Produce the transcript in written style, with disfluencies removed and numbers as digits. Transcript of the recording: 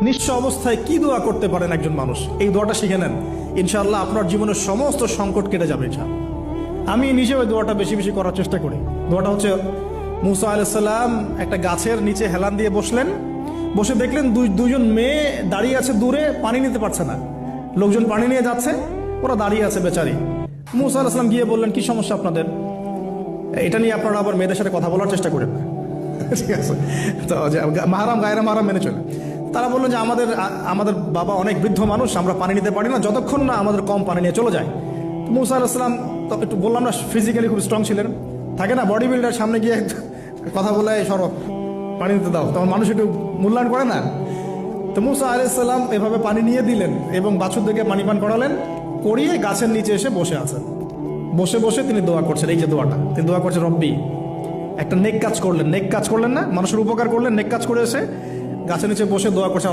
নিঃস্ব অবস্থায় কি দোয়া করতে পারেন একজন মানুষ, এই দোয়াটা শিখে নেন, ইনশাআল্লাহ আপনার জীবনের সমস্ত সংকট কেটে যাবে। আমি নিজে ওই দোয়াটা বেশি বেশি করার চেষ্টা করি। দোয়াটা হচ্ছে, মুসা আলাইহিস সালাম একটা গাছের নিচে হেলান দিয়ে বসলেন, বসে দেখলেন দুইজন মেয়ে দাঁড়িয়ে আছে দূরে, পানি নিতে পারছে না, লোকজন পানি নিয়ে যাচ্ছে, ওরা দাঁড়িয়ে আছে বেচারি। মুসা আলাইহিস সালাম গিয়ে বললেন, কি সমস্যা আপনাদের? এটা নিয়ে আপনারা আবার মেয়েদের সাথে কথা বলার চেষ্টা করেন না, ঠিক আছে? তো মাহারাম গায়রা মাহারাম মেনে চলে। তারা বললো যে আমাদের বাবা অনেক বৃদ্ধ মানুষ, আমরা পানি নিতে পারি না যতক্ষণ না আমাদের কম পানি নিয়ে চলে যায়। মুসা আলাইহিস সালাম তো একটু বললাম না, ফিজিক্যালি খুব স্ট্রং ছিলেন, থাকে না বডি বিল্ডার, সামনে গিয়ে কথা বলে সরো পানি নিতে দাও, তখন মানুষ একটু মূল্যায়ন করে না। তো মুসা আলাইহিস সালাম এভাবে পানি নিয়ে দিলেন এবং বাছুরদেরকে পানি পান করালেন, করিয়ে গাছের নিচে এসে বসে আছেন। বসে বসে তিনি দোয়া করছেন, এই যে দোয়াটা তিনি দোয়া করছেন, রব্বি, একটা নেক কাজ করলেন, নেক কাজ করলেন না, মানুষের উপকার করলেন, নেক কাজ করে এসে গাছের নিচে বসে দোয়া করছেন,